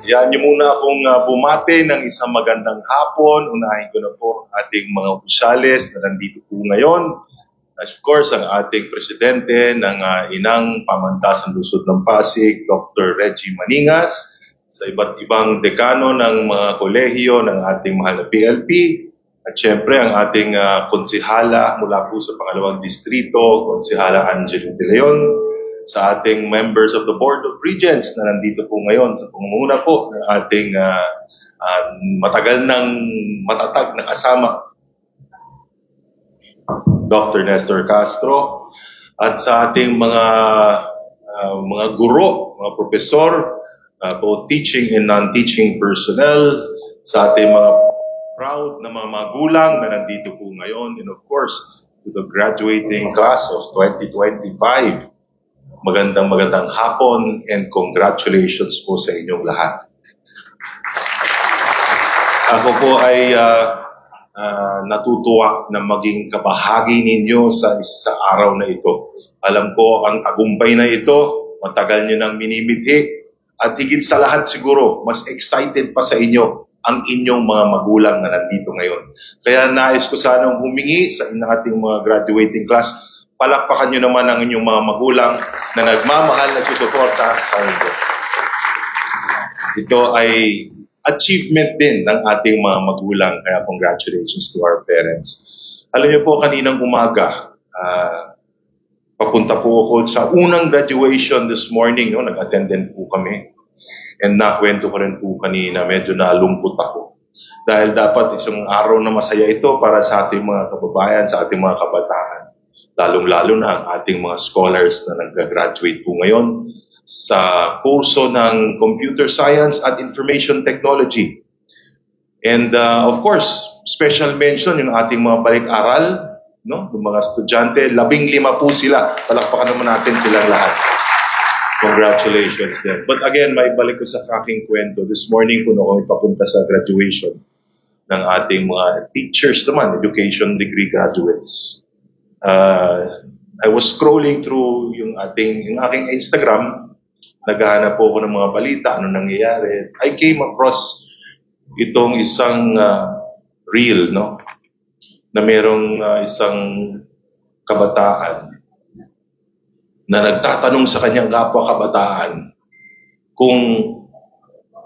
Yan niyo muna akong bumati ng isang magandang hapon. Unahin ko na po ang ating mga opisyales na nandito po ngayon. Of course, ang ating presidente ng Inang Pamantasan Lungsod ng Pasig, Dr. Reggie Maningas, sa iba't ibang dekano ng mga kolehiyo ng ating mahal na PLP, at syempre ang ating konsihala mula po sa pangalawang distrito, konsihala Angelo De Leon, sa ating members of the Board of Regents na nandito po ngayon sa pangunguna po ng ating matagal ng matatag na kasama, Dr. Nestor Castro, at sa ating mga guro, mga profesor, both teaching and non-teaching personnel, sa ating mga proud na mga magulang na nandito po ngayon, and of course, to the graduating class of 2025. Magandang hapon and congratulations po sa inyong lahat. Ako po ay natutuwa na maging kabahagi ninyo sa araw na ito. Alam ko ang tagumpay na ito, matagal nyo nang minimithi, at higit sa lahat siguro, mas excited pa sa inyo ang inyong mga magulang na nandito ngayon. Kaya nais ko sanang humingi sa ating mga graduating class, palakpakan nyo naman ang inyong mga magulang na nagmamahal, nagsusuporta sa inyo. Ito ay achievement din ng ating mga magulang, kaya congratulations to our parents. Alam niyo po, kaninang umaga, papunta po ako sa unang graduation this morning, no? Nag-attend din po kami. And nakwento ko rin po kanina, medyo nalungkot ako. Dahil dapat isang araw na masaya ito para sa ating mga kababayan, sa ating mga kabataan. Lalong-lalo na ang ating mga scholars na nag-graduate po ngayon sa kurso ng Computer Science at Information Technology. And of course, special mention yung ating mga balik-aral, no? Yung mga estudyante, 15 po sila. Palakpakan naman natin silang lahat. Congratulations din. But again, may balik ko sa aking kwento. This morning po ako ipapunta sa graduation ng ating mga teachers naman, education degree graduates. I was scrolling through yung aking Instagram, naghahanap po ako ng mga balita, ano nangyayari. I came across itong isang reel, no? Na merong isang kabataan na nagtatanong sa kanyang kapwa kabataan kung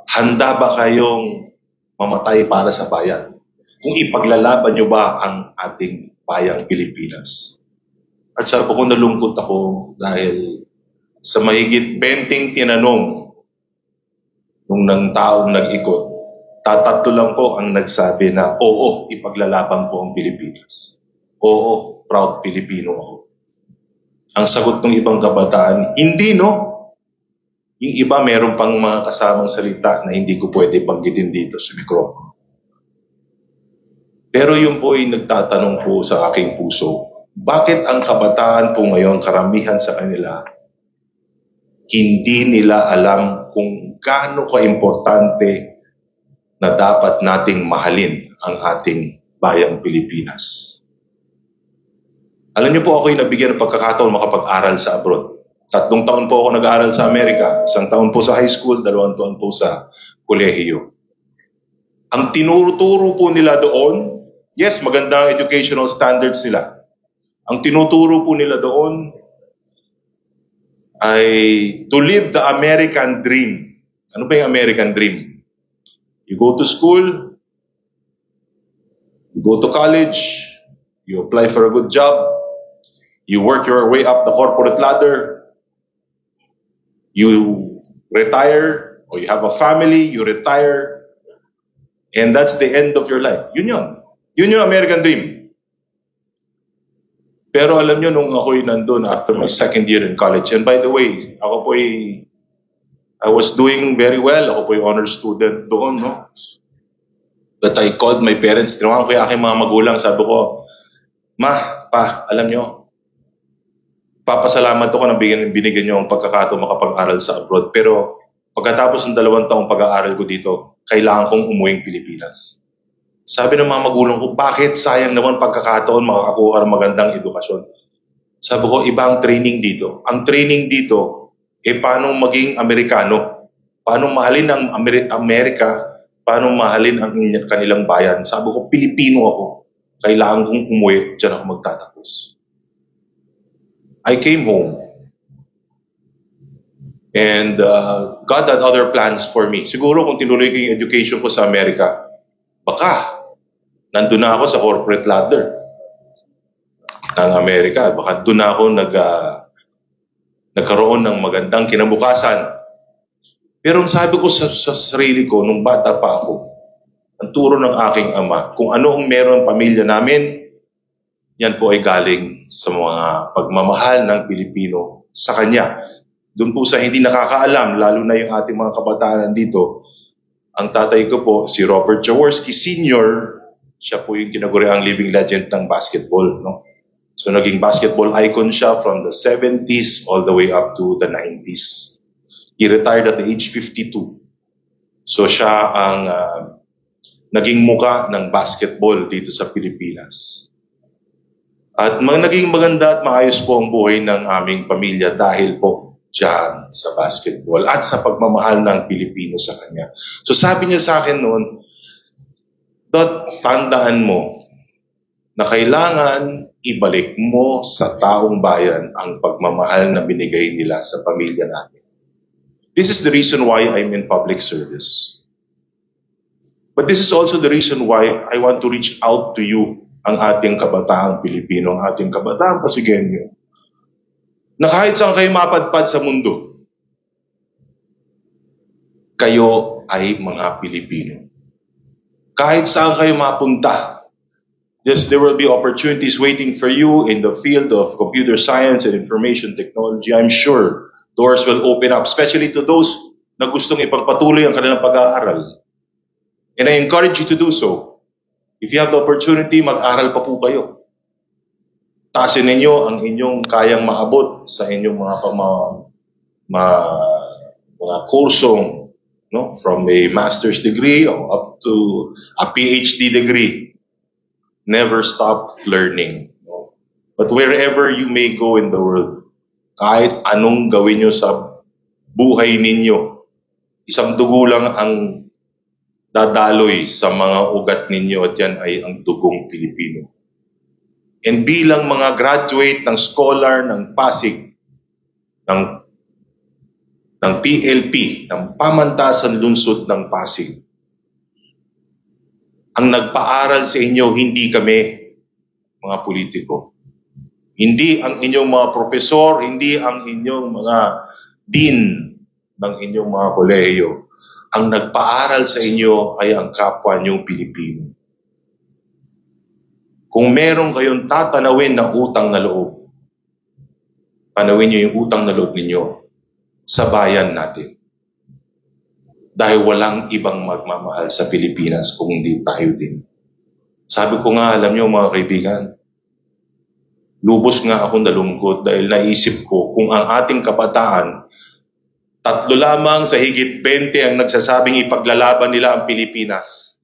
handa ba kayong mamatay para sa bayan? Kung ipaglalaban nyo ba ang ating bayang Pilipinas? At sabi ko, nalungkot ako dahil sa mahigit 20 tinanong nung nang taong nag-ikot, tatatlo lang po ang nagsabi na, oo, ipaglalaban po ang Pilipinas. Oo, proud Pilipino ako. Ang sagot ng ibang kabataan, hindi no. Yung iba meron pang mga kasamang salita na hindi ko pwede banggitin dito sa mikropono. Pero yun po ay nagtatanong po sa aking puso, bakit ang kabataan po ngayon, karamihan sa kanila, hindi nila alam kung gaano ka-importante na dapat nating mahalin ang ating bayang Pilipinas. Alam niyo po, ako'y nabigyan ng pagkakataon makapag-aral sa abroad. 3 taon po ako nag-aaral sa Amerika, 1 taon po sa high school, 2 taon po sa kolehiyo. Ang tinuturo po nila doon, yes, maganda ang educational standards nila. Ang tinuturo po nila doon ay to live the American dream. Ano ba yung American dream? You go to school, you go to college, you apply for a good job, you work your way up the corporate ladder, you retire, or you have a family, you retire, and that's the end of your life. Yun yung American dream. Pero alam nyo, nung ako'y nandun after my second year in college, and by the way, I was doing very well. Ako po'y honor student doon, no? That I called my parents, tinawagan ko yung aking mga magulang, sabi ko, Ma, Pa, alam nyo, papasalamat ako na binigyan nyo ang pagkakataon makapag-aral sa abroad. Pero pagkatapos ng 2 taong pag-aaral ko dito, kailangan kong umuwing Pilipinas. Sabi ng mga magulang ko, bakit sayang naman pagkakataon makakakuha ng magandang edukasyon? Sabi ko, ibang training dito. Ang training dito, paano maging Amerikano? Paano mahalin ang Amerika? Paano mahalin ang kanilang bayan? Sabi ko, Pilipino ako. Kailangan kong umuwi, dyan ako magtatapos. I came home. And God had other plans for me. Siguro kung tinuloy ko yung education ko sa Amerika, baka nandun na ako sa corporate ladder ng Amerika. Baka doon na ako nagkaroon ng magandang kinabukasan. Pero ang sabi ko sa sarili ko, nung bata pa ako, ang turo ng aking ama, kung ano ang meron pamilya namin, yan po ay galing sa mga pagmamahal ng Pilipino sa Kanya. Doon po sa hindi nakakaalam, lalo na yung ating mga kabataan dito, ang tatay ko po, si Robert Jaworski Sr., siya po yung kinaguriang living legend ng basketball. No? So naging basketball icon siya from the 70s all the way up to the 90s. He retired at the age 52. So siya ang naging muka ng basketball dito sa Pilipinas. At naging maganda at maayos po ang buhay ng aming pamilya dahil po dyan sa basketball at sa pagmamahal ng Pilipino sa kanya. So sabi niya sa akin noon, tandaan mo na kailangan ibalik mo sa taong bayan ang pagmamahal na binigay nila sa pamilya natin. This is the reason why I'm in public service. But this is also the reason why I want to reach out to you, ang ating kabataang Pilipino, ang ating kabataang Pasigueño, na kahit saan kayo mapadpad sa mundo, kayo ay mga Pilipino. Kahit saan kayo mapunta, yes, there will be opportunities waiting for you in the field of computer science and information technology. I'm sure doors will open up, especially to those na gustong ipagpatuloy ang kanilang pag-aaral. And I encourage you to do so. If you have the opportunity, mag-aral pa po kayo. Taasin ninyo ang inyong kayang maabot sa inyong mga kursong, no? From a master's degree up to a PhD degree. Never stop learning. No? But wherever you may go in the world, kahit anong gawin nyo sa buhay ninyo, isang dugo lang ang dadaloy sa mga ugat ninyo at yan ay ang dugong Pilipino. And bilang mga graduate ng scholar ng Pasig, ng PLP, ng Pamantasan Lungsod ng Pasig, ang nagpaaral sa inyo, hindi kami, mga politiko. Hindi ang inyong mga profesor, hindi ang inyong mga dean ng inyong mga kolehiyo. Ang nagpaaral sa inyo ay ang kapwa niyong Pilipino. Kung meron kayong tatanawin na utang na loob, tanawin niyo yung utang na loob ninyo sa bayan natin. Dahil walang ibang magmamahal sa Pilipinas kung hindi tayo din. Sabi ko nga, alam niyo mga kaibigan, lubos nga ako nalungkot dahil naisip ko kung ang ating kabataan, 3 lamang sa higit 20 ang nagsasabing ipaglalaban nila ang Pilipinas.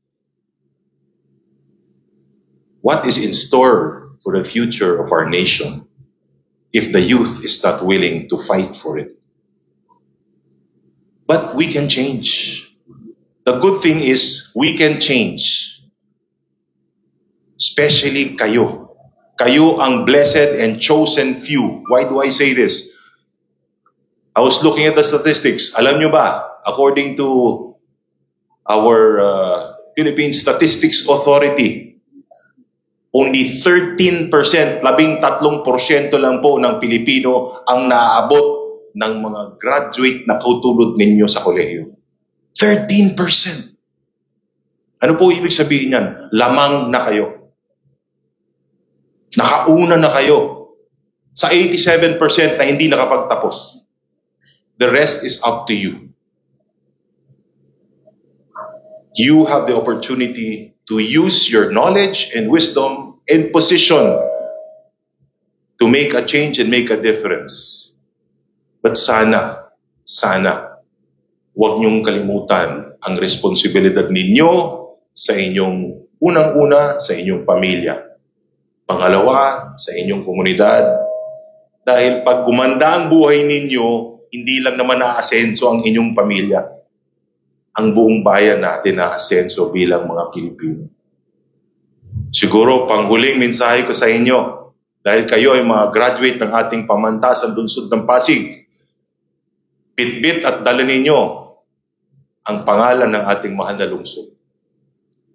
What is in store for the future of our nation if the youth is not willing to fight for it? But we can change. The good thing is we can change. Especially kayo. Kayo ang blessed and chosen few. Why do I say this? I was looking at the statistics. Alam nyo ba, according to our Philippine Statistics Authority, only 13%, 13% lang po ng Pilipino ang naaabot ng mga graduate na katulad ninyo sa kolehiyo. 13%. Ano po ibig sabihin yan? Lamang na kayo. Nakauna na kayo sa 87% na hindi nakapagtapos. The rest is up to you. You have the opportunity to use your knowledge and wisdom and position to make a change and make a difference. But sana, huwag niyong kalimutan ang responsibilidad ninyo sa inyong unang-una, sa inyong pamilya. Pangalawa, sa inyong komunidad. Dahil pag gumanda ang buhay ninyo, hindi lang naman naasenso ang inyong pamilya. ang buong bayan natin na asenso bilang mga Pilipino. Siguro panghuling mensahe ko sa inyo, dahil kayo ay mga graduate ng ating pamantasan lungsod ng Pasig, bitbit at dala ninyo ang pangalan ng ating mahal na lungsod.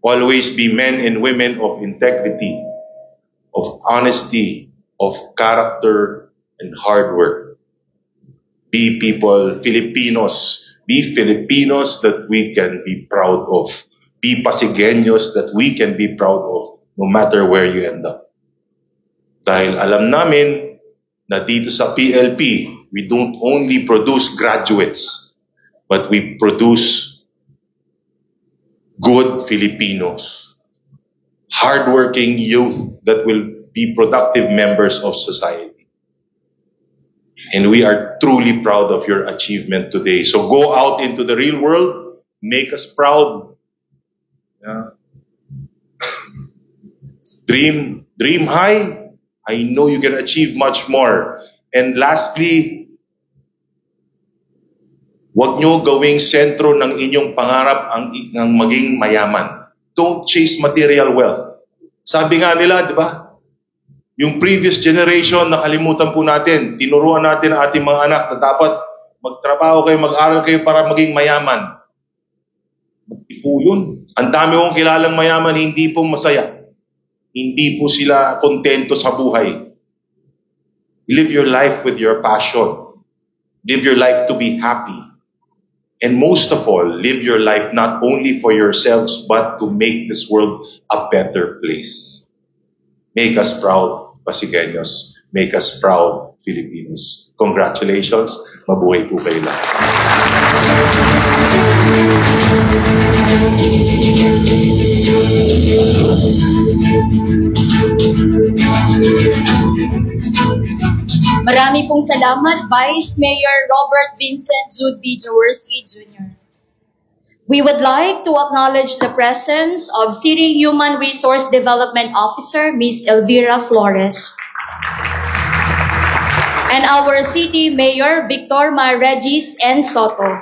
Always be men and women of integrity, of honesty, of character, and hard work. Be people, Filipinos. Be Filipinos that we can be proud of. Be Pasigueños that we can be proud of, no matter where you end up. Dahil alam namin na dito sa PLP, we don't only produce graduates, but we produce good Filipinos, hardworking youth that will be productive members of society. And we are truly proud of your achievement today. So go out into the real world, make us proud. Yeah. Dream high. I know you can achieve much more. And lastly, huwag nyo gawing sentro ng inyong pangarap ang maging mayaman. Don't chase material wealth. Sabi nga nila, di ba? Yung previous generation, nakalimutan po natin. Tinuruan natin ang ating mga anak na dapat magtrabaho kayo, mag-aral kayo para maging mayaman. Hindi po yun. Ang dami kong kilalang mayaman, hindi po masaya. Hindi po sila kontento sa buhay. Live your life with your passion. Live your life to be happy. And most of all, live your life not only for yourselves, but to make this world a better place. Make us proud, Pasigueños. Make us proud, Filipinos. Congratulations. Mabuhay po kayo lahat. Marami pong salamat, Vice Mayor Robert Vincent Jude B. Jaworski Jr. We would like to acknowledge the presence of City Human Resource Development Officer, Ms. Elvira Flores, and our City Mayor, Victor Regis N. Soto.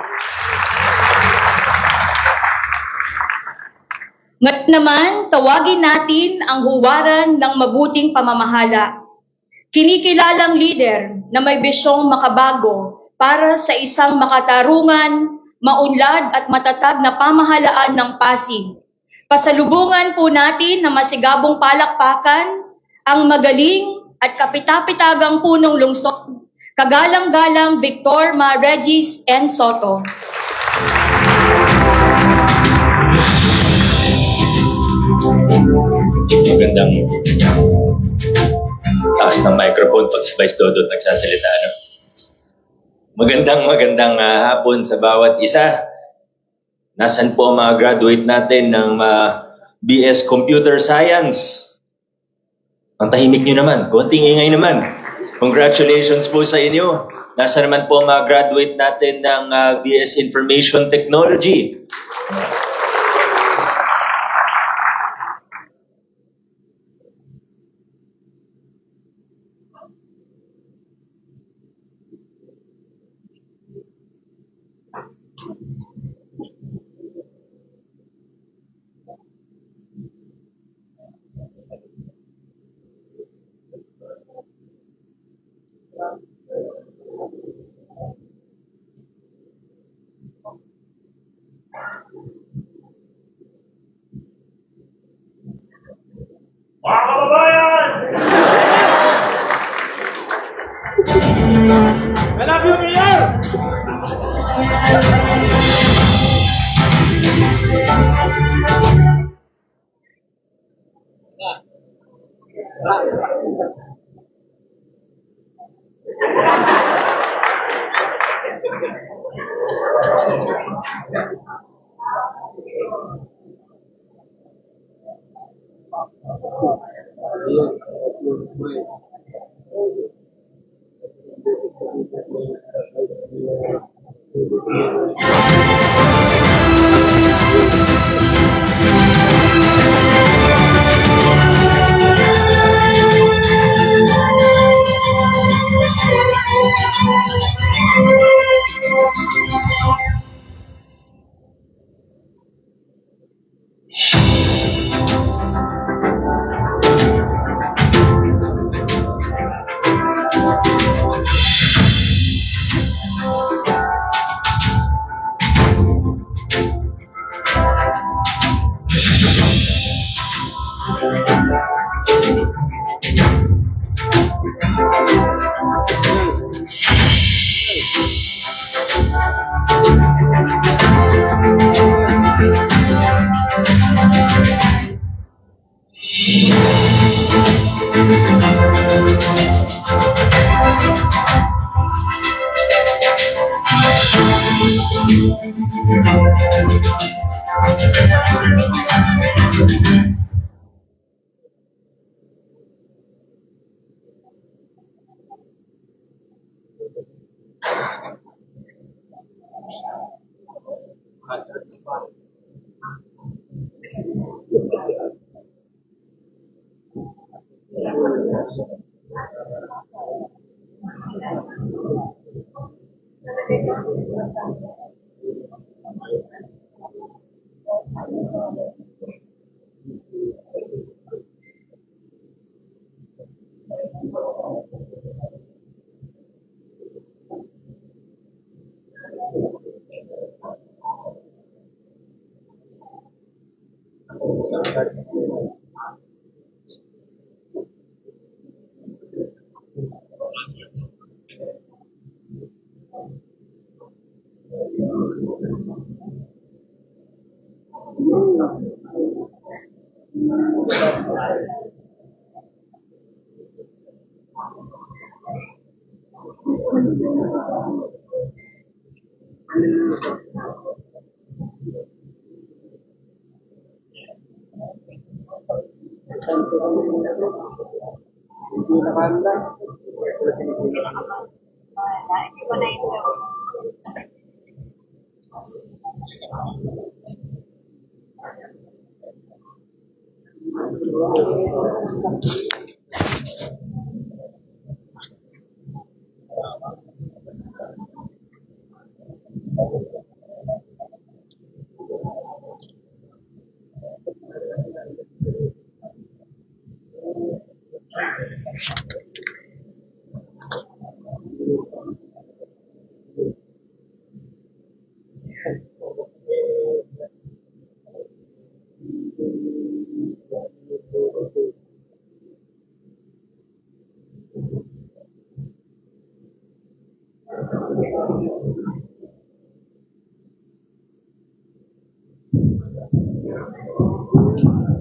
Ngayon naman, tawagin natin ang huwaran ng mabuting pamamahala. Kinikilalang leader na may bisyong makabago para sa isang makatarungan, maunlad at matatag na pamahalaan ng Pasig. Pasalubungan po natin na masigabong palakpakan ang magaling at kapitapitagang punong lungsod, kagalang-galang Victor Regis N. Soto. Magandang taas ng microphone pag si Vice Dodot nagsasalita. No? Magandang hapon sa bawat isa. Nasaan po ang mga graduate natin ng BS Computer Science? Ang tahimik nyo naman, konting ingay naman. Congratulations po sa inyo. Nasaan naman po ang mga graduate natin ng BS Information Technology? Mga kababayan! I love you, Mayor!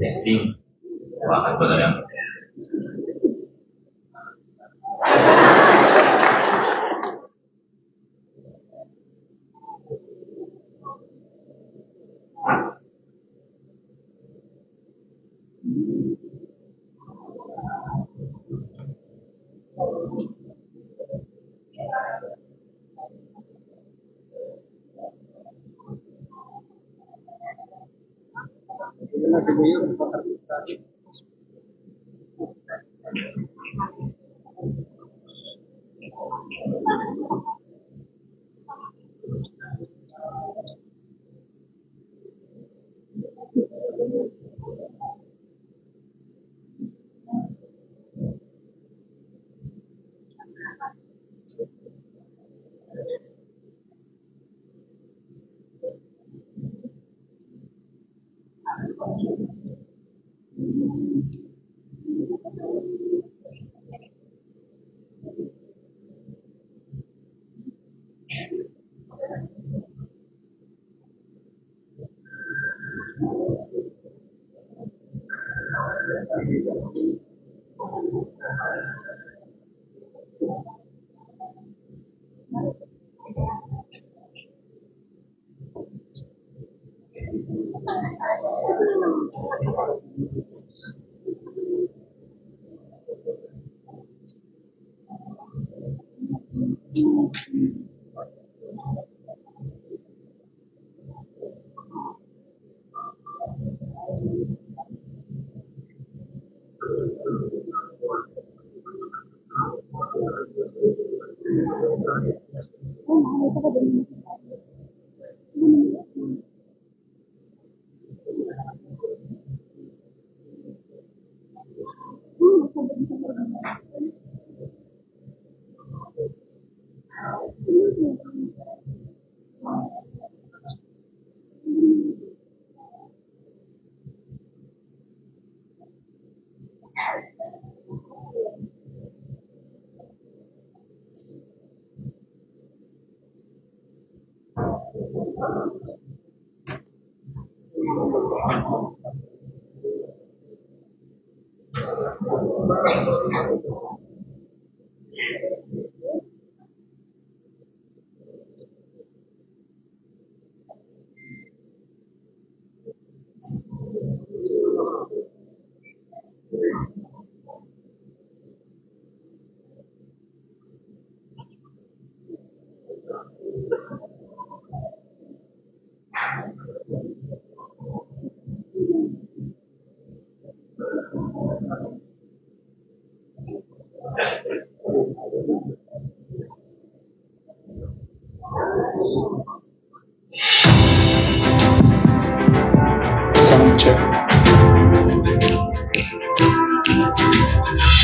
Testing. Hawakan ko na lang.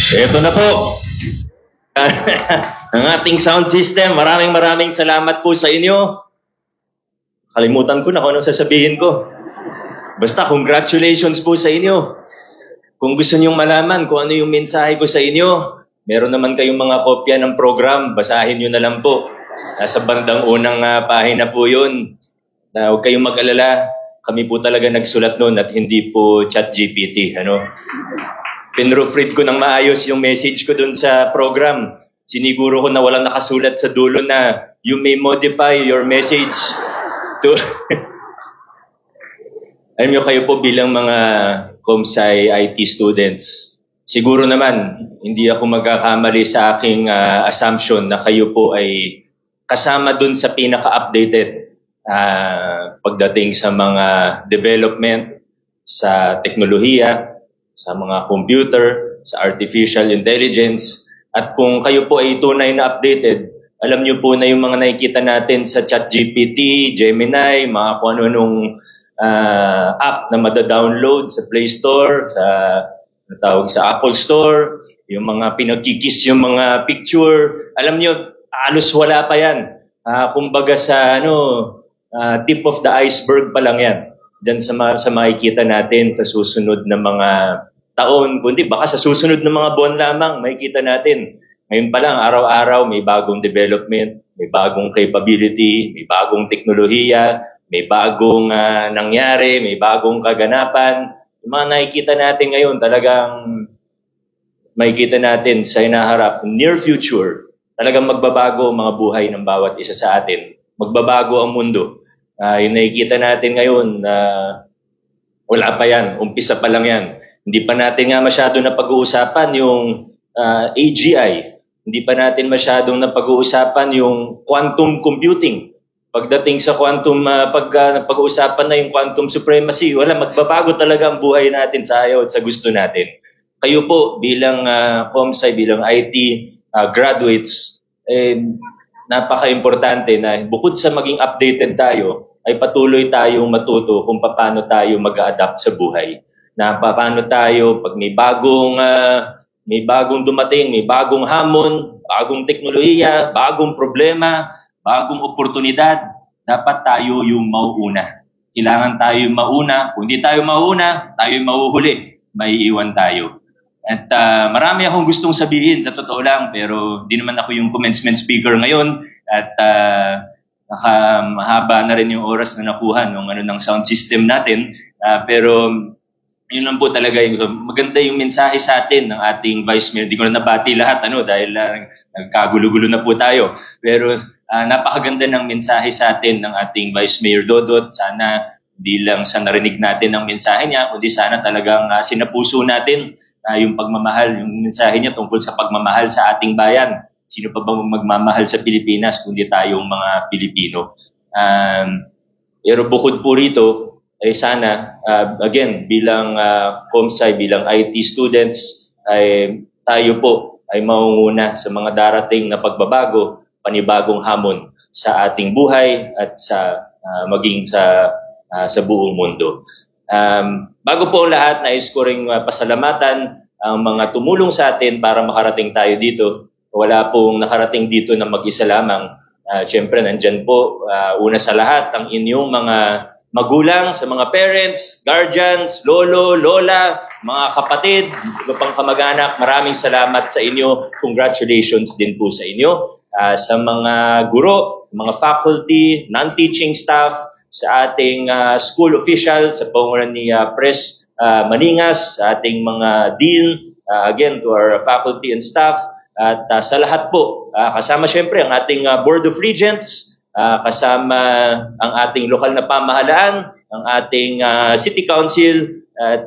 Ito na po. Ang ating sound system. Maraming salamat po sa inyo. Kalimutan ko na kung anong sasabihin ko. Basta congratulations po sa inyo. Kung gusto niyong malaman kung ano yung mensahe ko sa inyo, meron naman kayong mga kopya ng program. Basahin niyo na lang po. Nasa bandang unang pahina po yun. Huwag kayong mag-alala. Kami po talaga nagsulat noon at hindi po ChatGPT. Pinroofread ko ng maayos yung message ko dun sa program. Siniguro ko na walang nakasulat sa dulo na you may modify your message to... Alam nyo, kayo po bilang mga Comsci IT students, siguro naman hindi ako magkakamali sa aking assumption na kayo po ay kasama dun sa pinaka-updated pagdating sa mga development, sa teknolohiya, sa mga computer, sa artificial intelligence. At kung kayo po ay tunay na updated, alam nyo po na yung mga nakikita natin sa ChatGPT, Gemini, mga kung ano-anong app na madadownload sa Play Store, sa Apple Store, yung mga pinagkikis yung mga picture, alam nyo, alos wala pa yan. Kumbaga sa tip of the iceberg pa lang yan. Diyan sa makikita natin sa susunod na mga taon, kundi baka sa susunod na mga buwan lamang makikita natin. Ngayon pa lang, araw-araw may bagong development, may bagong capability, may bagong teknolohiya, may bagong nangyari, may bagong kaganapan. Yung mga nakikita natin ngayon, talagang makikita natin sa hinaharap, near future, talagang magbabago ang mga buhay ng bawat isa sa atin. Magbabago ang mundo. Yung nakikita natin ngayon, wala pa yan, umpisa pa lang yan. Hindi pa natin nga masyado na pag-uusapan yung AGI. Hindi pa natin masyadong na pag-uusapan yung quantum computing. Pagdating sa quantum, pag-uusapan na yung quantum supremacy, wala, magbabago talaga ang buhay natin sa ayaw at sa gusto natin. Kayo po bilang Comsci, bilang IT graduates, napaka-importante na bukod sa maging updated tayo, ay patuloy tayong matuto kung paano tayo mag-a-adapt sa buhay. Na paano tayo pag may bagong dumating, may bagong hamon, bagong teknolohiya, bagong problema, bagong oportunidad, dapat tayo yung mauuna. Kailangan tayo yung mauna. Kung hindi tayo mauna, tayo yung mahuhuli. Maiiwan tayo. At marami akong gustong sabihin, sa totoo lang, pero di naman ako yung commencement speaker ngayon. At mahaba na rin yung oras na nakuha ng sound system natin. Pero yun lang po talaga maganda yung mensahe sa atin ng ating Vice Mayor. Hindi ko na nabati lahat dahil nagkagulo-gulo na po tayo. Pero napakaganda ng mensahe sa atin ng ating Vice Mayor Dodot. Sana di lang sa narinig natin ang mensahe niya, kundi sana talagang sinapuso natin yung pagmamahal, yung mensahe niya tungkol sa pagmamahal sa ating bayan. Sino pa bang magmamahal sa Pilipinas kundi tayong mga Pilipino? Pero bukod po rito, sana, again, bilang Comsci, bilang IT students, ay tayo po ay mangunguna sa mga darating na pagbabago, panibagong hamon sa ating buhay at sa maging sa buong mundo. Bago po lahat, nais ko ring pasalamatan ang mga tumulong sa atin para makarating tayo dito. Wala pong nakarating dito na mag-isa lamang. Siyempre, nandyan po, una sa lahat, ang inyong mga magulang, sa mga parents, guardians, lolo, lola, mga kapatid, iba pang kamag-anak, maraming salamat sa inyo. Congratulations din po sa inyo. Sa mga guro, mga faculty, non-teaching staff, sa ating school officials, sa pangunan ni Pres Maningas, sa ating mga dean, again, to our faculty and staff, at sa lahat po, kasama syempre ang ating Board of Regents, kasama ang ating lokal na pamahalaan, ang ating City Council, at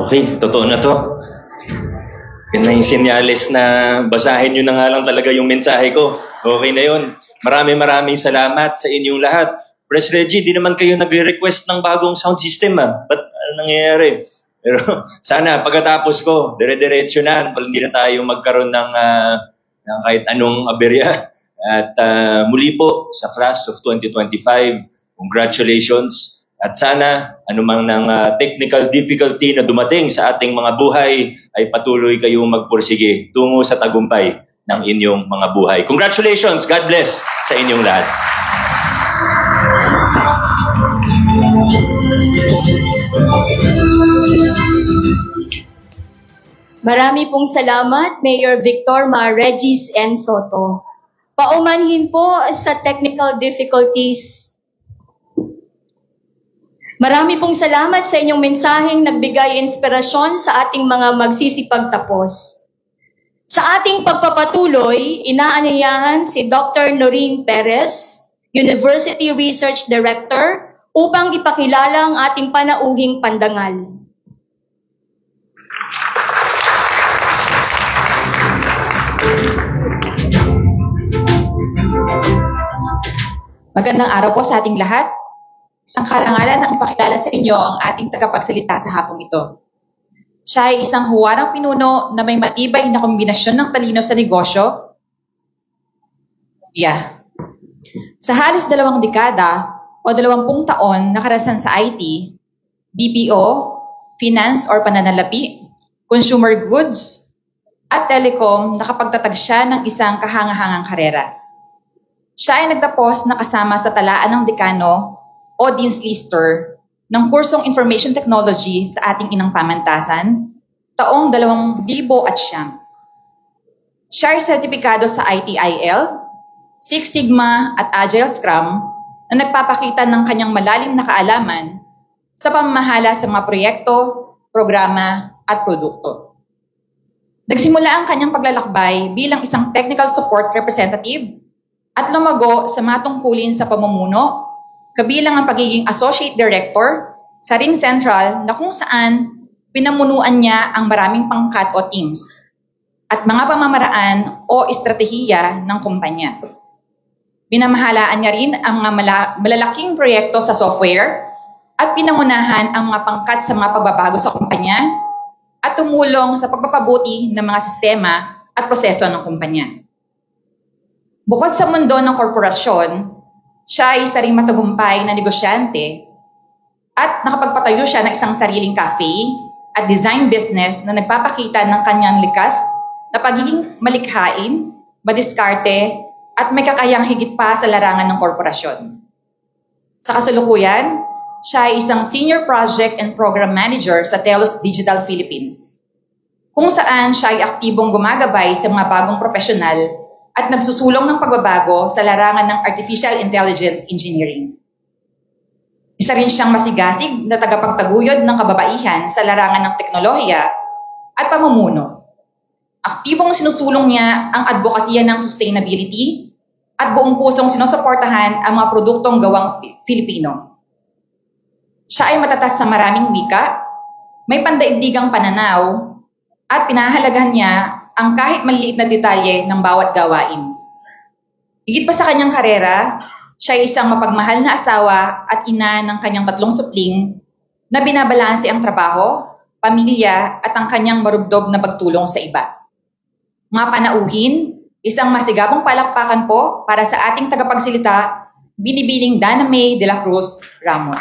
Okay, totoo na to. Yan na yung senyales na basahin nyo na nga lang talaga yung mensahe ko. Okay na yun. Maraming salamat sa inyong lahat. Pres Reggie, di naman kayo nagre-request ng bagong sound system Ba't ano nangyayari? Pero sana pagkatapos ko, dire-diretso na. Hindi na tayo magkaroon ng kahit anong aberya. At muli po sa class of 2025, congratulations. At sana, anumang ng technical difficulty na dumating sa ating mga buhay, ay patuloy kayong magpursige tungo sa tagumpay ng inyong mga buhay. Congratulations! God bless sa inyong lahat. Marami pong salamat, Mayor Victor Regis N. Soto. Paumanhin po sa technical difficulties. Marami pong salamat sa inyong mensaheng nagbigay inspirasyon sa ating mga magsisipagtapos. Sa ating pagpapatuloy, inaanyayahan si Dr. Noreen Perez, University Research Director, upang ipakilala ang ating panauhing pandangal. Magandang araw po sa ating lahat. Isang karangalan ang ipakilala sa inyo ang ating tagapagsalita sa hapong ito. Siya ay isang huwarang pinuno na may matibay na kombinasyon ng talino sa negosyo. Sa halos 2 dekada o 20 taon na karasan sa IT, BPO, finance or pananalapi, consumer goods, at telecom, nakapagtatag siya ng isang kahangahangang karera. Siya ay nagtapos na kasama sa talaan ng dekano o Dean's Lister ng kursong Information Technology sa ating inang pamantasan taong 2009. Siya ay sertipikado sa ITIL, Six Sigma at Agile Scrum na nagpapakita ng kanyang malalim na kaalaman sa pamamahala sa mga proyekto, programa at produkto. Nagsimula ang kanyang paglalakbay bilang isang technical support representative at lumago sa mga tungkulin sa pamumuno, kabilang ang pagiging associate director sa Ring Central na kung saan pinamunuan niya ang maraming pangkat o teams at mga pamamaraan o estratehiya ng kumpanya. Pinamahalaan niya rin ang mga malalaking proyekto sa software at pinangunahan ang mga pangkat sa mga pagbabago sa kumpanya at tumulong sa pagpapabuti ng mga sistema at proseso ng kumpanya. Bukod sa mundo ng korporasyon, siya ay isa ring matagumpay na negosyante at nakapagpatayo siya ng isang sariling cafe at design business na nagpapakita ng kanyang likas na pagiging malikhain, madiskarte, at may kakayang higit pa sa larangan ng korporasyon. Sa kasalukuyan, siya ay isang Senior Project and Program Manager sa Telos Digital Philippines, kung saan siya ay aktibong gumagabay sa mga bagong profesional at nagsusulong ng pagbabago sa larangan ng Artificial Intelligence Engineering. Isa rin siyang masigasig na tagapagtaguyod ng kababaihan sa larangan ng teknolohiya at pamumuno. Aktibong sinusulong niya ang advokasya ng sustainability at buong pusong sinusuportahan ang mga produktong gawang Filipino. Siya ay matatas sa maraming wika, may pandaigdigang pananaw, at pinahahalagahan niya ang kahit maliliit na detalye ng bawat gawain. Higit pa sa kanyang karera, siya ay isang mapagmahal na asawa at ina ng kanyang 3 supling na binabalanse ang trabaho, pamilya at ang kanyang marubdob na pagtulong sa iba. Mga panauhin, isang masigabong palakpakan po para sa ating tagapagsalita, Binibining Dana May de la Cruz Ramos.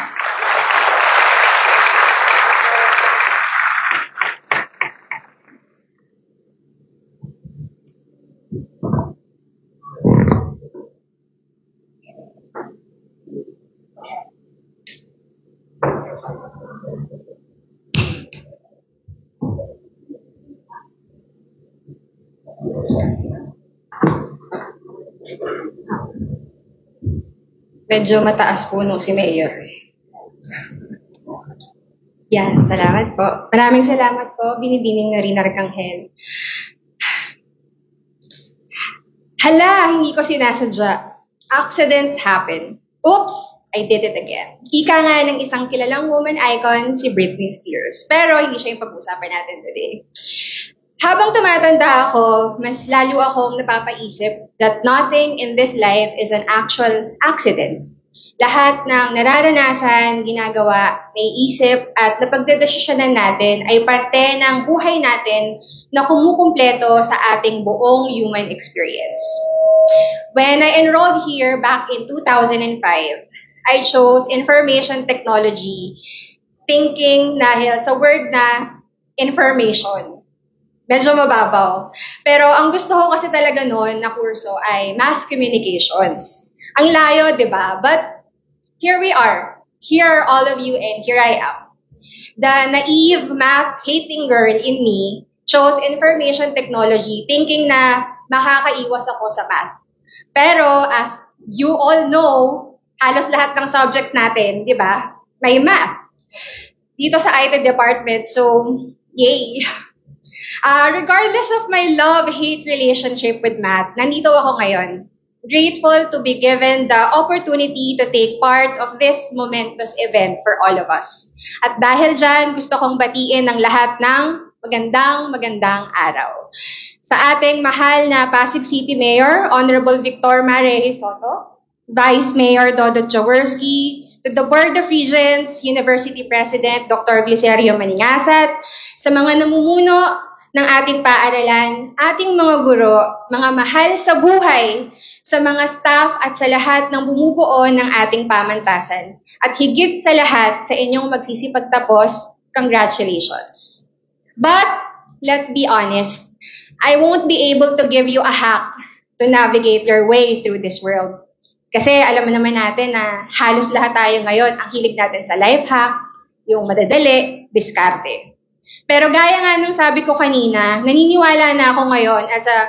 Medyo mataas po nung si Mayor. Yan, salamat po. Maraming salamat po, Binibining Narina Arcangel. Hala, hindi ko sinasadya. Accidents happen. Oops, I did it again. Ika nga ng isang kilalang woman icon, si Britney Spears. Pero hindi siya yung pag-uusapan natin today. Habang tumatanda ako, mas lalo akong napapaisip that nothing in this life is an actual accident. Lahat ng nararanasan, ginagawa, naiisip at napagdedesisyonan natin ay parte ng buhay natin na kumukumpleto sa ating buong human experience. When I enrolled here back in 2005, I chose information technology, thinking dahil sa word na information. Medyo mababaw. Pero ang gusto ko kasi talaga noon na kurso ay mass communications. Ang layo, di ba? But here we are. Here are all of you and here I am. The naive, math-hating girl in me chose information technology thinking na makakaiwas ako sa math. Pero as you all know, halos lahat ng subjects natin, di ba? May math. Dito sa IT department, so yay! Regardless of my love-hate relationship with math, nandito ako ngayon. Grateful to be given the opportunity to take part of this momentous event for all of us. At dahil dyan, gusto kong batiin ng lahat ng magandang araw. Sa ating mahal na Pasig City Mayor, Honorable Victor Mareyes Soto, Vice Mayor Dodot Jaworski, to the Board of Regents, University President Dr. Glicerio Maniasat, sa mga namumuno ng ating paaralan, ating mga guro, mga mahal sa buhay, sa mga staff at sa lahat ng bumubuo ng ating pamantasan. At higit sa lahat, sa inyong magsisipagtapos, congratulations. But, let's be honest, I won't be able to give you a hack to navigate your way through this world. Kasi alam mo naman natin na halos lahat tayo ngayon, ang hilig natin sa life hack, yung madadali, diskarte. Pero gaya nga ng sabi ko kanina, naniniwala na ako ngayon as a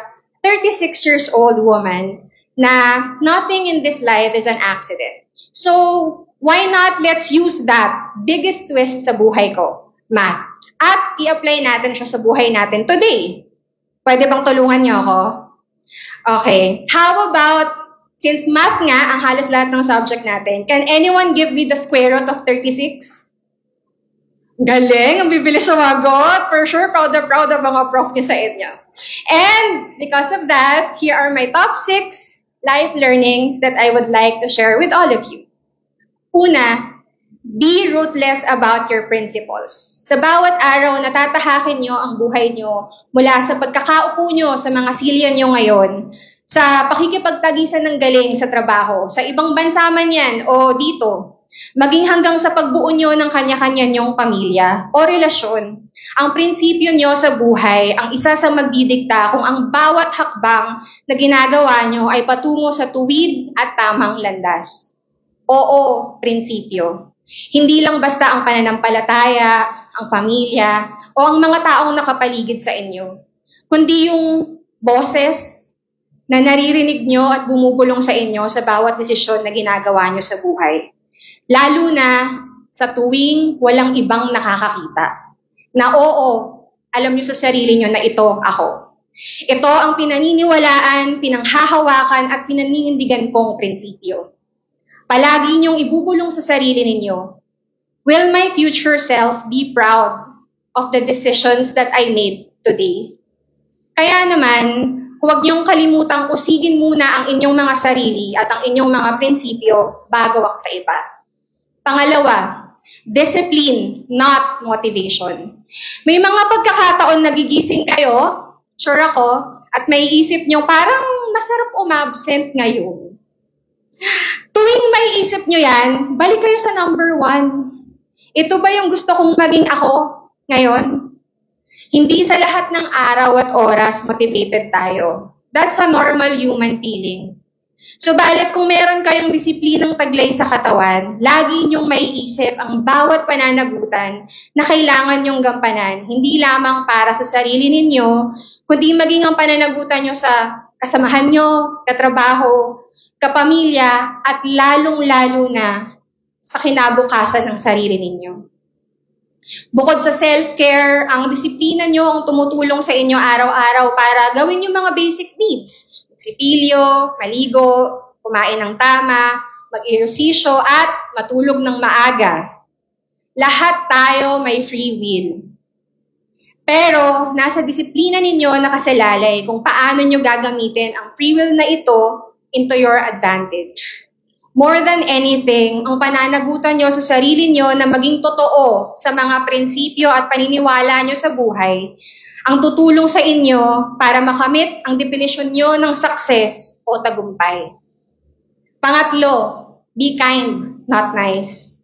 36 years old woman na nothing in this life is an accident. So, why not let's use that biggest twist sa buhay ko, math, at i-apply natin siya sa buhay natin today. Pwede bang tulungan niyo ako? Okay. How about, since math nga ang halos lahat ng subject natin, can anyone give me the square root of 36? Galing, ang bibilis sumagot. For sure, proud of mga prof niyo sa inyo. And because of that, here are my top 6 life learnings that I would like to share with all of you. Una, be ruthless about your principles. Sa bawat araw, natatahakin nyo ang buhay nyo mula sa pagkakaupo nyo sa mga silya nyo ngayon, sa pakikipagtagisan ng galing sa trabaho, sa ibang bansa man yan o dito, maging hanggang sa pagbuo nyo ng kanya-kanya nyong pamilya o relasyon. Ang prinsipyo nyo sa buhay ang isa sa magdidikta kung ang bawat hakbang na ginagawa nyo ay patungo sa tuwid at tamang landas. Oo, prinsipyo. Hindi lang basta ang pananampalataya, ang pamilya, o ang mga taong nakapaligid sa inyo, kundi yung boses na naririnig nyo at bumubulong sa inyo sa bawat desisyon na ginagawa nyo sa buhay. Lalo na sa tuwing walang ibang nakakakita. Na oo, alam nyo sa sarili nyo na ito ako. Ito ang pinaniniwalaan, pinanghahawakan at pinaninindigan kong prinsipyo. Palagi niyong ibubulong sa sarili ninyo, will my future self be proud of the decisions that I made today? Kaya naman, huwag niyong kalimutang usigin muna ang inyong mga sarili at ang inyong mga prinsipyo bago sa iba. Pangalawa, discipline, not motivation. May mga pagkakataon nagigising kayo, sure ako, at may isip niyo parang masarap umabsent ngayon. Tuwing may isip nyo yan, balik kayo sa number 1. Ito ba yung gusto kong maging ako ngayon? Hindi sa lahat ng araw at oras motivated tayo. That's a normal human feeling. Subalit kung meron kayong disiplinang taglay sa katawan, lagi nyong maiisip ang bawat pananagutan na kailangan nyong gampanan, hindi lamang para sa sarili ninyo, kundi maging ang pananagutan nyo sa kasamahan nyo, katrabaho, kapamilya, at lalong-lalo na sa kinabukasan ng sarili ninyo. Bukod sa self-care, ang disiplina nyo ang tumutulong sa inyo araw-araw para gawin yung mga basic needs. Magsipilyo, maligo, kumain ng tama, mag-ehersisyo, at matulog ng maaga. Lahat tayo may free will. Pero nasa disiplina ninyo nakasalalay kung paano nyo gagamitin ang free will na ito into your advantage. More than anything, ang pananagutan nyo sa sarili nyo na maging totoo sa mga prinsipyo at paniniwala nyo sa buhay, ang tutulong sa inyo para makamit ang definisyon nyo ng success o tagumpay. Pangatlo, be kind, not nice.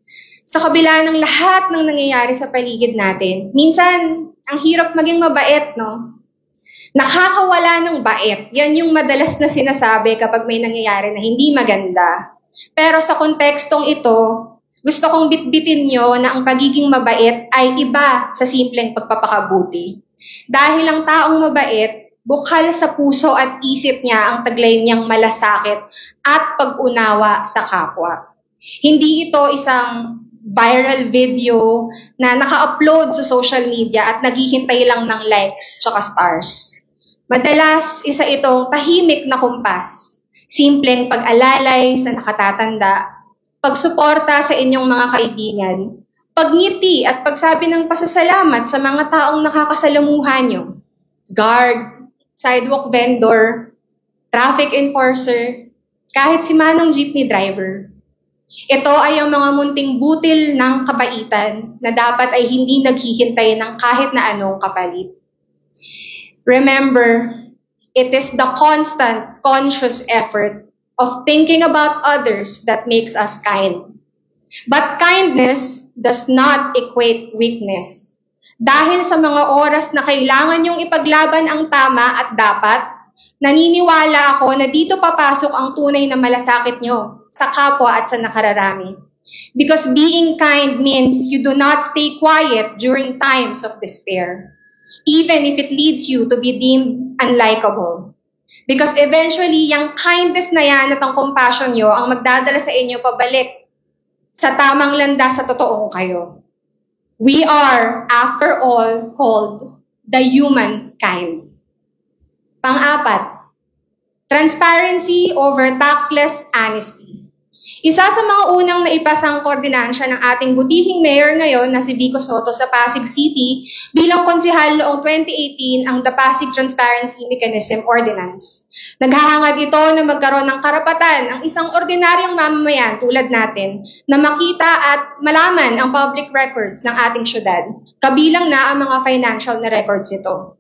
Sa kabila ng lahat ng nangyayari sa paligid natin, minsan, ang hirap maging mabait, no? Nakakawala ng bait. Yan yung madalas na sinasabi kapag may nangyayari na hindi maganda. Pero sa kontekstong ito, gusto kong bitbitin nyo na ang pagiging mabait ay iba sa simpleng pagpapakabuti. Dahil ang taong mabait, bukhal sa puso at isip niya ang taglay niyang malasakit at pag-unawa sa kapwa. Hindi ito isang viral video na naka-upload sa social media at naghihintay lang ng likes tsaka stars. Madalas, isa itong tahimik na kumpas, simpleng pag-alalay sa nakatatanda, pagsuporta sa inyong mga kaibigan, pagngiti at pagsabi ng pasasalamat sa mga taong nakakasalamuhan nyo, guard, sidewalk vendor, traffic enforcer, kahit si manong jeepney driver. Ito ay ang mga munting butil ng kabaitan na dapat ay hindi naghihintay ng kahit na anong kapalit. Remember, it is the constant, conscious effort of thinking about others that makes us kind. But kindness does not equate weakness. Dahil sa mga oras na kailangan yung ipaglaban ang tama at dapat, naniniwala ako na dito papasok ang tunay na malasakit nyo sa kapwa at sa nakararami. Because being kind means you do not stay quiet during times of despair, even if it leads you to be deemed unlikable. Because eventually, yung kindness na yan at ang compassion nyo ang magdadala sa inyo pabalik sa tamang landas sa totoong kayo. We are, after all, called the human kind. Pang-apat, transparency over tactless honesty. Isa sa mga unang naipasang koordinansya ng ating butihing mayor ngayon na si Vico Soto sa Pasig City bilang konsehal noong 2018 ang The Pasig Transparency Mechanism Ordinance. Naghahangad ito na magkaroon ng karapatan ang isang ordinaryong mamamayan tulad natin na makita at malaman ang public records ng ating syudad, kabilang na ang mga financial na records nito.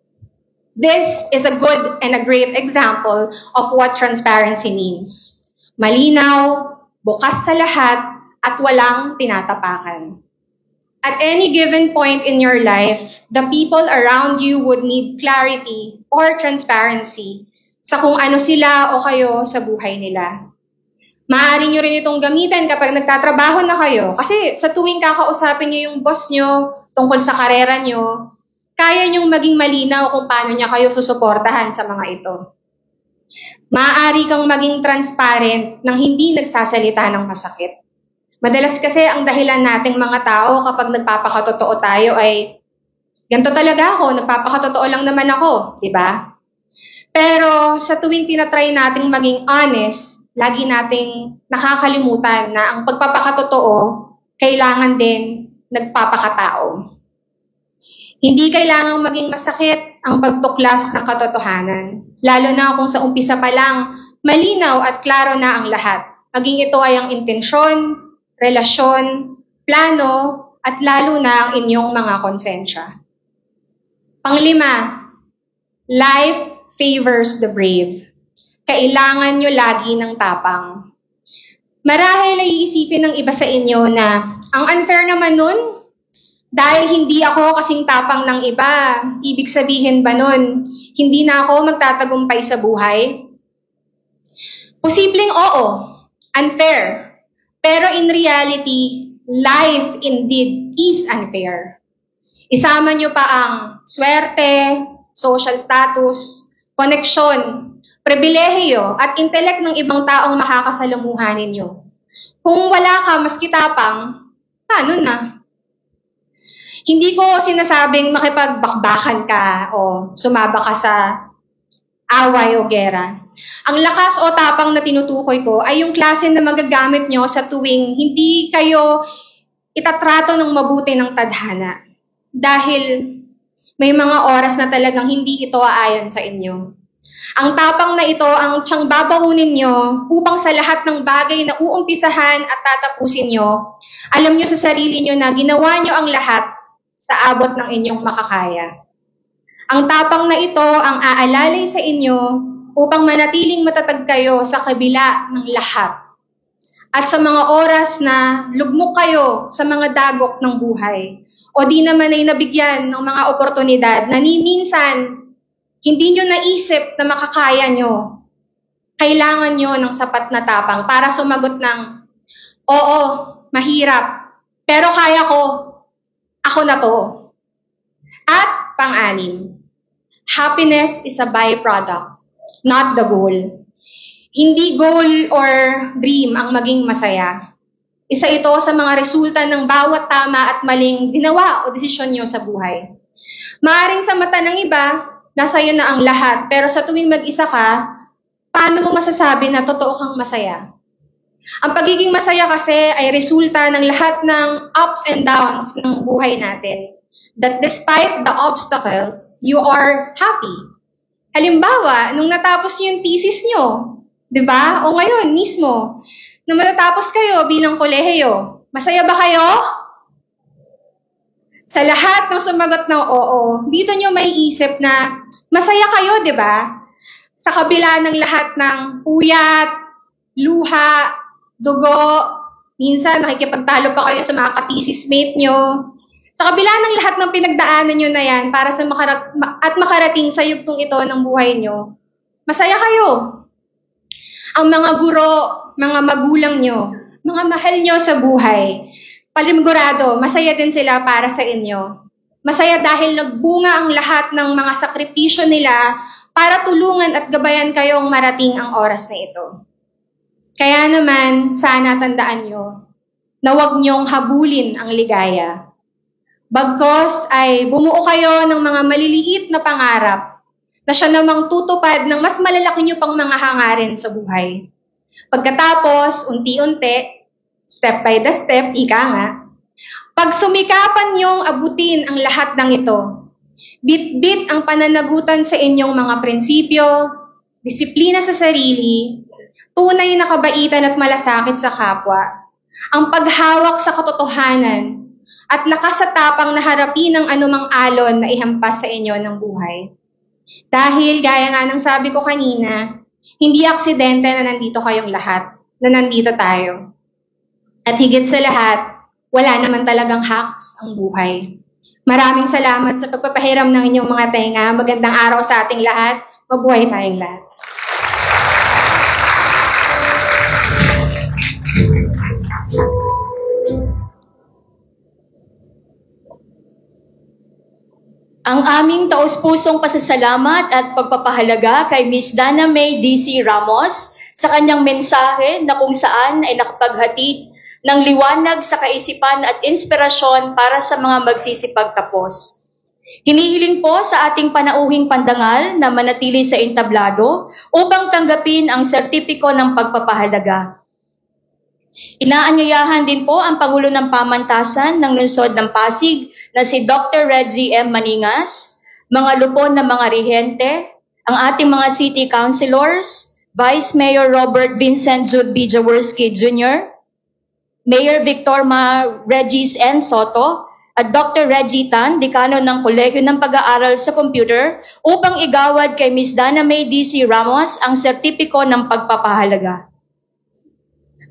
This is a good and a great example of what transparency means. Malinaw, bukas sa lahat, at walang tinatapakan. At any given point in your life, the people around you would need clarity or transparency sa kung ano sila o kayo sa buhay nila. Maaari nyo rin itong gamitin kapag nagtatrabaho na kayo kasi sa tuwing kakausapin nyo yung boss nyo tungkol sa karera nyo, kaya nyong maging malinaw kung paano niya kayo susuportahan sa mga ito. Maaari kang maging transparent nang hindi nagsasalita ng masakit. Madalas kasi ang dahilan nating mga tao kapag nagpapakatotoo tayo ay, ganito talaga ako, nagpapakatotoo lang naman ako, di ba? Pero sa tuwing tinatry nating maging honest, lagi nating nakakalimutan na ang pagpapakatotoo, kailangan din nagpapakatao. Hindi kailangang maging masakit ang pagtuklas ng katotohanan, lalo na kung sa umpisa pa lang, malinaw at klaro na ang lahat. Maging ito ay ang intensyon, relasyon, plano, at lalo na ang inyong mga konsensya. Panglima, life favors the brave. Kailangan nyo lagi ng tapang. Marahil ay iisipin ng iba sa inyo na ang unfair naman nun, dahil hindi ako kasing tapang ng iba, ibig sabihin ba nun, hindi na ako magtatagumpay sa buhay? Posibleng oo, unfair. Pero in reality, life indeed is unfair. Isama nyo pa ang swerte, social status, koneksyon, pribilehiyo at intelek ng ibang taong makakasalamuhan ninyo. Kung wala ka maski tapang, paano na? Hindi ko sinasabing makipagbakbakan ka o sumaba ka sa away o gera. Ang lakas o tapang na tinutukoy ko ay yung klase na magagamit nyo sa tuwing hindi kayo itatrato ng mabuti ng tadhana. Dahil may mga oras na talagang hindi ito aayon sa inyo. Ang tapang na ito ang siyang babahunin nyo upang sa lahat ng bagay na uumpisahan at tatapusin nyo, alam nyo sa sarili nyo na ginawa nyo ang lahat sa abot ng inyong makakaya. Ang tapang na ito ang aalalay sa inyo upang manatiling matatag kayo sa kabila ng lahat. At sa mga oras na lugmok kayo sa mga dagok ng buhay, o di naman ay nabigyan ng mga oportunidad na ni minsan hindi nyo naisip na makakaya nyo, kailangan nyo ng sapat na tapang para sumagot ng, oo, mahirap, pero kaya ko. Ako na to. At pang-anim, happiness is a byproduct, not the goal. Hindi goal or dream ang maging masaya. Isa ito sa mga resulta ng bawat tama at maling ginawa o desisyon nyo sa buhay. Maaring sa mata ng iba, nasa iyo na ang lahat, pero sa tuwing mag-isa ka, paano mo masasabi na totoo kang masaya? Ang pagiging masaya kasi ay resulta ng lahat ng ups and downs ng buhay natin. That despite the obstacles, you are happy. Halimbawa, nung natapos niyo yung thesis niyo, di ba? O ngayon mismo, nung matatapos kayo bilang kolehiyo, masaya ba kayo? Sa lahat ng sumagot ng oo, dito niyo may isip na masaya kayo, di ba? Sa kabila ng lahat ng puyat, luha, dugo, minsan nakikipagtalo pa kayo sa mga ka-thesis mate nyo. Sa kabila ng lahat ng pinagdaanan nyo na yan para sa makarating sa yugtong ito ng buhay nyo, masaya kayo. Ang mga guro, mga magulang nyo, mga mahal nyo sa buhay, palimgurado, masaya din sila para sa inyo. Masaya dahil nagbunga ang lahat ng mga sakripisyo nila para tulungan at gabayan kayong marating ang oras na ito. Kaya naman, sana tandaan nyo na huwag nyong habulin ang ligaya. Bagkos ay bumuo kayo ng mga maliliit na pangarap na siya namang tutupad ng mas malalaki niyo pang mga hangarin sa buhay. Pagkatapos, unti-unti, step by the step, ika nga, pag sumikapan niyong abutin ang lahat ng ito, bit-bit ang pananagutan sa inyong mga prinsipyo, disiplina sa sarili, tunay na kabaitan at malasakit sa kapwa, ang paghawak sa katotohanan, at lakas sa tapang na harapin ang anumang alon na ihampas sa inyo ng buhay. Dahil, gaya nga ng sabi ko kanina, hindi aksidente na nandito kayong lahat, na nandito tayo. At higit sa lahat, wala naman talagang hacks ang buhay. Maraming salamat sa pagpapahiram ng inyong mga tenga. Magandang araw sa ating lahat. Mabuhay tayong lahat. Ang aming taus-pusong pasasalamat at pagpapahalaga kay Ms. Dana May D.C. Ramos sa kanyang mensahe na kung saan ay nakapaghatid ng liwanag sa kaisipan at inspirasyon para sa mga magsisipagtapos. Hinihiling po sa ating panauhing pandangal na manatili sa entablado upang tanggapin ang sertipiko ng pagpapahalaga. Inaanyayahan din po ang Pangulo ng Pamantasan ng Lungsod ng Pasig na si Dr. Reggie M. Maningas, mga lupon na mga rehente, ang ating mga city councilors, Vice Mayor Robert Vincent Jude B. Jaworski Jr., Mayor Victor Ma Regis N. Soto, at Dr. Reggie Tan, Dekano ng Kolehiyo ng Pag-aaral sa Computer, upang igawad kay Ms. Dana May D.C. Ramos ang sertipiko ng pagpapahalaga.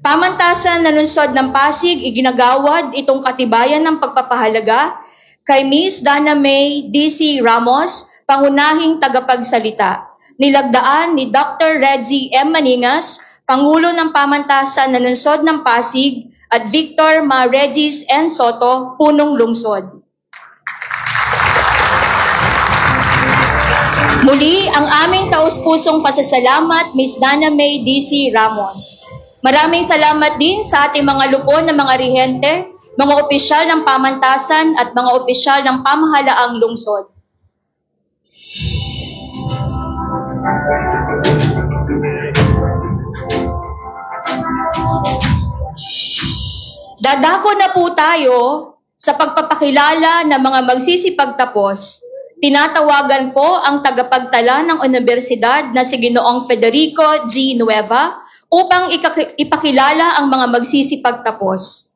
Pamantasan na Lungsod ng Pasig, iginagawad itong katibayan ng pagpapahalaga kay Ms. Dana May D.C. Ramos, pangunahing tagapagsalita. Nilagdaan ni Dr. Reggie M. Maningas, Pangulo ng Pamantasan na Lungsod ng Pasig, at Victor Ma Regis N. Soto, Punong Lungsod. Muli, ang aming taus-pusong pasasalamat, Ms. Dana May D.C. Ramos. Maraming salamat din sa ating mga lupon na mga rehente, mga opisyal ng pamantasan at mga opisyal ng pamahalaang lungsod. Dadako na po tayo sa pagpapakilala ng mga magsisipagtapos. Tinatawagan po ang tagapagtala ng universidad na si Ginoong Federico G. Nueva upang ipakilala ang mga magsisipagtapos.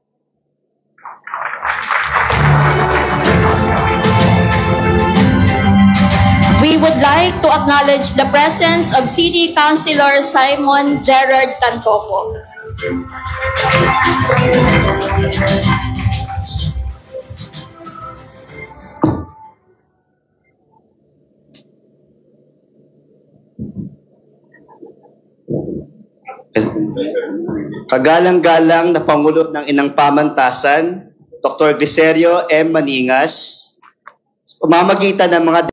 We would like to acknowledge the presence of City Councilor Simon Gerard Tantoco. Kagalang-galang na Pangulo ng Inang Pamantasan, Dr. Glicerio M. Maningas, pamamagitan ng mga